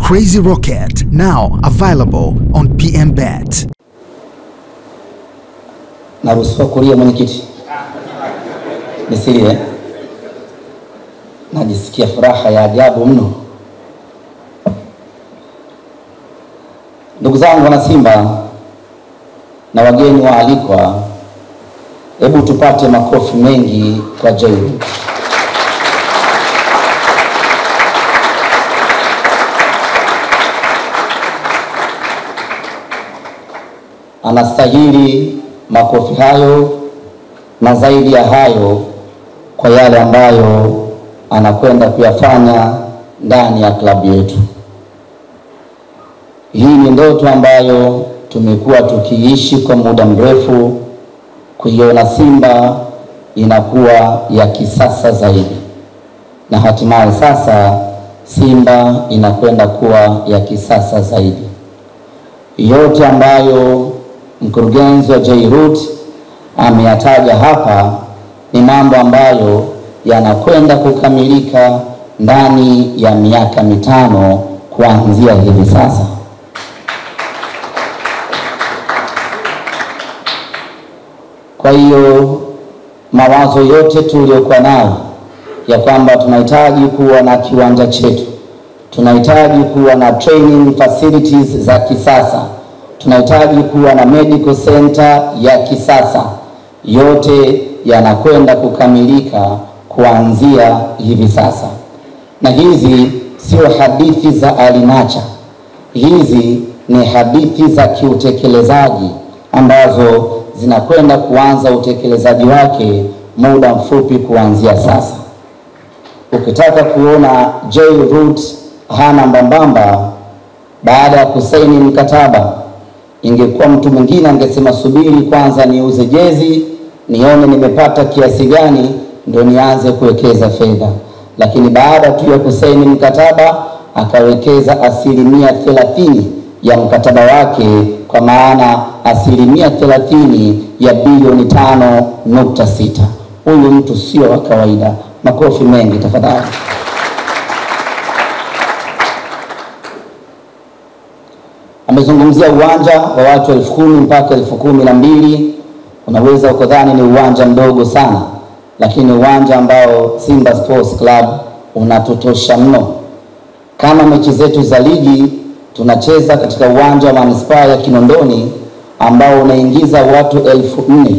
Crazy Rocket, now available on PMBet. Naruhusiwa kulia mwenyekiti? Nisilie. Najisikia furaha ya ajabu mno. Ndugu zangu wana Simba na wageni waalikwa, hebu tupate makofi mengi kwa Jairut. Anastahili makofi hayo na zaidi ya hayo kwa yale ambayo anakwenda kuyafanya ndani ya klabu yetu. Hii ni ndoto ambayo tumekuwa tukiishi kwa muda mrefu, kuiona Simba inakuwa ya kisasa zaidi. Na hatimaye sasa Simba inakwenda kuwa ya kisasa zaidi. Yote ambayo mkurugenzi wa Jairut ameyataja hapa ni mambo ambayo yanakwenda kukamilika ndani ya miaka 5 kuanzia hivi sasa. Kwa hiyo mawazo yote tuliyokuwa nayo ya kwamba tunahitaji kuwa na kiwanja chetu, tunahitaji kuwa na training facilities za kisasa, tunahitaji kuwa na medical center ya kisasa, yote yanakwenda kukamilika kuanzia hivi sasa. Na hizi sio hadithi za alinacha, hizi ni hadithi za kiutekelezaji ambazo zinakwenda kuanza utekelezaji wake muda mfupi kuanzia sasa. Ukitaka kuona Jairut hana mbambamba baada ya kusaini mkataba, ingekuwa mtu mwingine angesema subiri kwanza niuze jezi nione nimepata kiasi gani ndio nianze kuwekeza fedha. Lakini baada tu ya kusaini mkataba akawekeza 30% ya mkataba wake, kwa maana 30% ya bilioni 5.6. Huyu mtu sio wa kawaida. Makofi mengi tafadhali. Amezungumzia uwanja wa watu 10,000 mpaka 12,000. Unaweza ukadhani ni uwanja mdogo sana, lakini uwanja ambao Simba Sports Club unatutosha mno. Kama mechi zetu za ligi tunacheza katika uwanja wa Manispaa ya Kinondoni ambao unaingiza watu 4,000.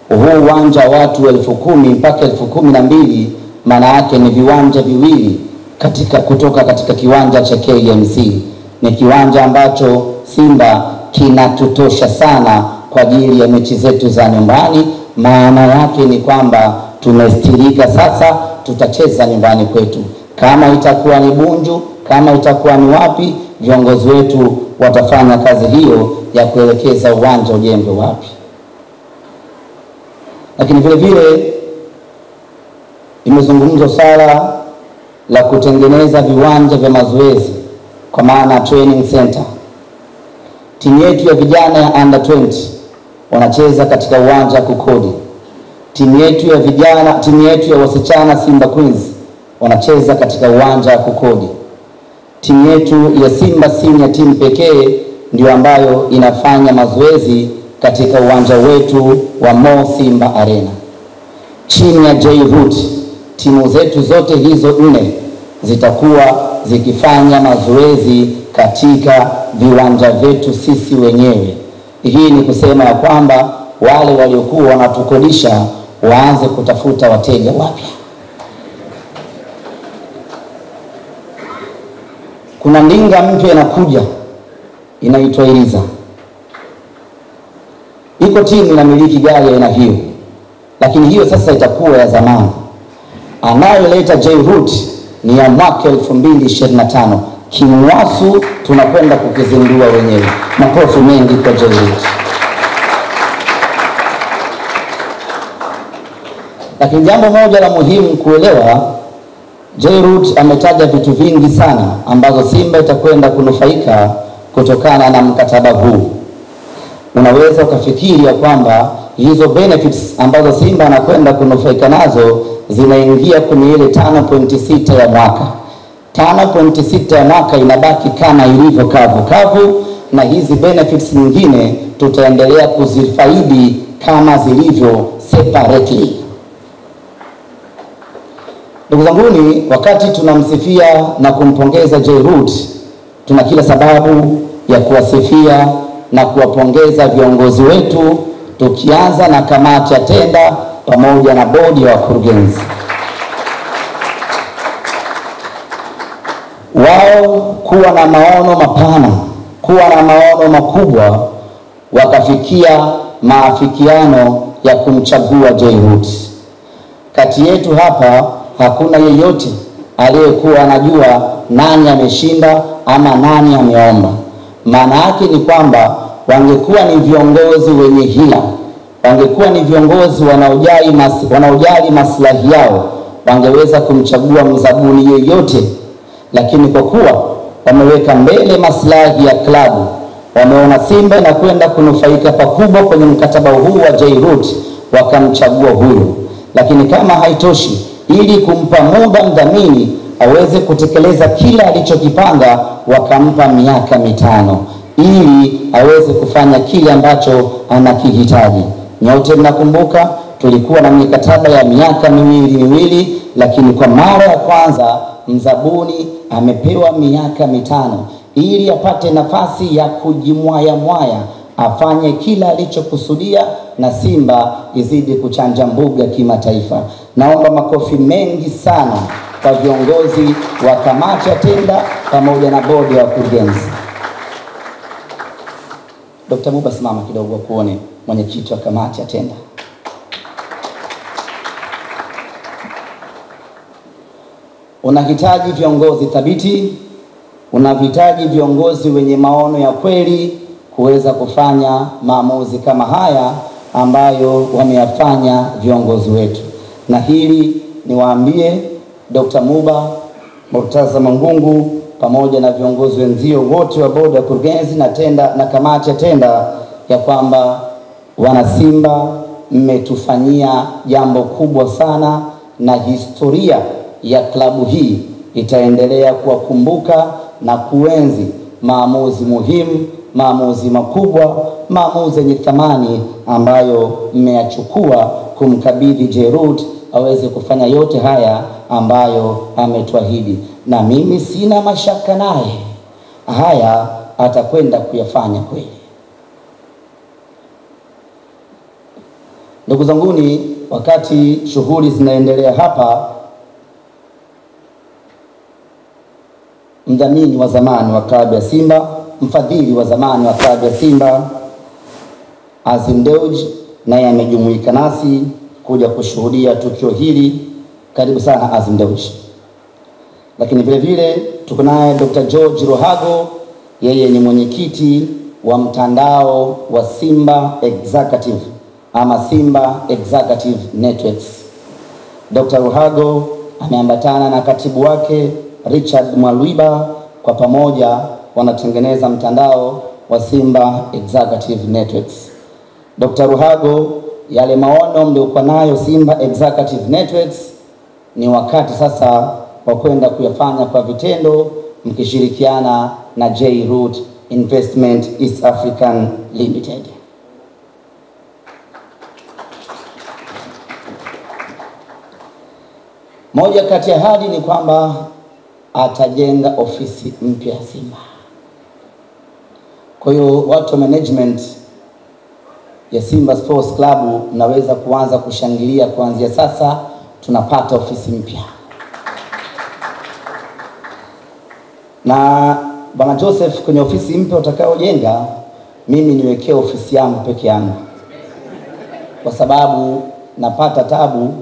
Huu uwanja wa watu 10,000 mpaka 12,000 maana yake ni viwanja viwili kutoka katika kiwanja cha KMC. Ni kiwanja ambacho Simba kinatutosha sana kwa ajili ya mechi zetu za nyumbani. Maana yake ni kwamba tumestirika sasa, tutacheza nyumbani kwetu. Kama itakuwa ni Bunju, kama itakuwa ni wapi, viongozi wetu watafanya kazi hiyo ya kuelekeza uwanja ujengwe wapi. Lakini vile vile imezungumzwa swala la kutengeneza viwanja vya mazoezi, kwa maana training center. Timu yetu ya vijana ya under 20 wanacheza katika uwanja Kukodi. Timu yetu ya wasichana Simba Queens wanacheza katika uwanja wa Kukodi. Timu yetu ya Simba Senior Team pekee ndio ambayo inafanya mazoezi katika uwanja wetu wa Mo Simba Arena. Chini ya Jairut, timu zetu zote hizo 4 zitakuwa zikifanya mazoezi katika viwanja vyetu sisi wenyewe. Hii ni kusema ya kwamba wale waliokuwa wanatukodisha waanze kutafuta wateja wapya. Kuna ndinga mpya inakuja inaitwa Iriza. Iko timu inamiliki gari aina hiyo, lakini hiyo sasa itakuwa ya zamani. Anayoleta Jairut ni ya mwaka 2025. Kimwasu tunakwenda kukizindua wenyewe. Makofi mengi kwa Jairut. Lakini jambo moja la muhimu kuelewa, Jairut ametaja vitu vingi sana ambazo Simba itakwenda kunufaika kutokana na mkataba huu. Unaweza ukafikiri ya kwamba hizo benefits ambazo Simba anakwenda kunufaika nazo zinaingia kwenye ile 5.6 ya mwaka. 5.6 ya mwaka inabaki kama ilivyo kavu, na hizi benefits nyingine tutaendelea kuzifaidi kama zilivyo separately. Ndugu zanguni, wakati tunamsifia na kumpongeza J-Root, tuna kila sababu ya kuwasifia na kuwapongeza viongozi wetu, tukianza na kamati ya tenda pamoja na bodi ya wakurugenzi. Wao kuwa na maono mapana, kuwa na maono makubwa, wakafikia maafikiano ya kumchagua J-Root. Kati yetu hapa hakuna yeyote aliyekuwa anajua nani ameshinda ama nani ameomba. Maana yake ni kwamba wangekuwa ni viongozi wenye hila, wangekuwa ni viongozi wanaojali maslahi yao, wangeweza kumchagua mzabuni yeyote. Lakini kwa kuwa wameweka mbele maslahi ya klabu, wameona Simba na kwenda kunufaika pakubwa kwenye mkataba huu wa J-Root, wakamchagua huyo. Lakini kama haitoshi, ili kumpa muda mdhamini aweze kutekeleza kila alichokipanga, wakampa miaka 5 ili aweze kufanya kile ambacho anakihitaji. Nyote mnakumbuka tulikuwa na mikataba ya miaka miwili, lakini kwa mara ya kwanza mzabuni amepewa miaka 5 ili apate nafasi ya kujimwaya, afanye kila alichokusudia na Simba izidi kuchanja mbuga kimataifa. Naomba makofi mengi sana kwa viongozi wa kamati ya tenda pamoja na bodi ya wakurugenzi. Dr. Muba, simama kidogo kuone mwenyekiti wa kamati ya tenda. Unahitaji viongozi thabiti, unahitaji viongozi wenye maono ya kweli kuweza kufanya maamuzi kama haya ambayo wameyafanya viongozi wetu. Na hili niwaambie Dr. Muba, Murtaza Mangungu pamoja na viongozi wenzio wote wa bodi ya wakurugenzi na tenda na kamati ya tenda, ya kwamba wana Simba mmetufanyia jambo kubwa sana, na historia ya klabu hii itaendelea kuwakumbuka na kuenzi maamuzi muhimu, maamuzi makubwa, maamuzi yenye thamani ambayo mmeyachukua kumkabidhi J-Root aweze kufanya yote haya ambayo ametuahidi. Na mimi sina mashaka naye, haya atakwenda kuyafanya kweli. Ndugu zanguni, wakati shughuli zinaendelea hapa, mdhamini wa zamani wa klabu ya Simba, mfadhili wa zamani wa klabu ya Simba, Azim Dewji, naye amejumuika nasi kuja kushuhudia tukio hili. Karibu sana Azim Dewji. Lakini vile vile tuko naye Dr. George Ruhago, yeye ni mwenyekiti wa mtandao wa Simba Executive ama Simba Executive Networks. Dr. Ruhago ameambatana na katibu wake Richard Mwalwiba, kwa pamoja wanatengeneza mtandao wa Simba Executive Networks. Dr. Ruhago, yale maono mliokuwa nayo Simba Executive Networks, ni wakati sasa wa kwenda kuyafanya kwa vitendo, mkishirikiana na J-Root Investment East African Limited. Moja kati ya ahadi ni kwamba atajenga ofisi mpya Simba. Kwa hiyo watu wa management ya Simba Sports Club naweza kuanza kushangilia kuanzia sasa, tunapata ofisi mpya. Na Bwana Joseph, kwenye ofisi mpya utakaojenga, mimi niwekee ofisi yangu peke yangu, kwa sababu napata tabu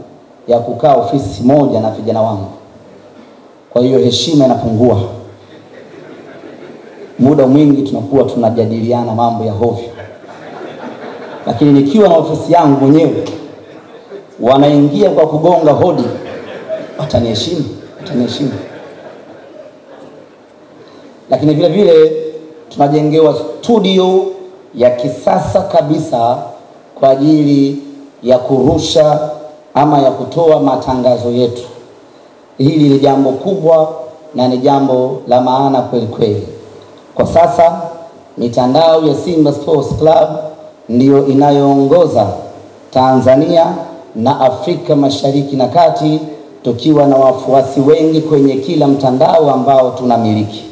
ya kukaa ofisi moja na vijana wangu. Kwa hiyo heshima inapungua, muda mwingi tunakuwa tunajadiliana mambo ya hovyo. Lakini nikiwa na ofisi yangu mwenyewe, wanaingia kwa kugonga hodi, wataniheshimu. Lakini vile vile tunajengewa studio ya kisasa kabisa kwa ajili ya kurusha ama ya kutoa matangazo yetu. Hili ni jambo kubwa na ni jambo la maana kweli kweli. Kwa sasa mitandao ya Simba Sports Club ndiyo inayoongoza Tanzania na Afrika Mashariki na Kati, tukiwa na wafuasi wengi kwenye kila mtandao ambao tunamiliki.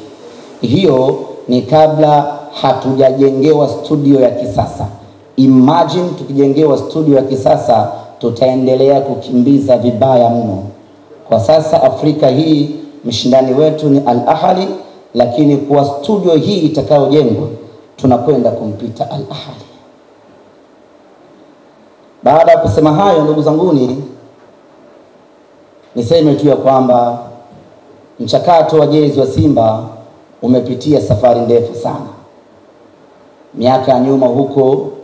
Hiyo ni kabla hatujajengewa studio ya kisasa. Imagine tukijengewa studio ya kisasa, tutaendelea kukimbiza vibaya mno. Kwa sasa Afrika hii mshindani wetu ni Al Ahly, lakini kwa studio hii itakayojengwa tunakwenda kumpita Al Ahly. Baada ya kusema hayo, ndugu zanguni, niseme tu ya kwamba mchakato wa jezi wa Simba umepitia safari ndefu sana. Miaka ya nyuma huko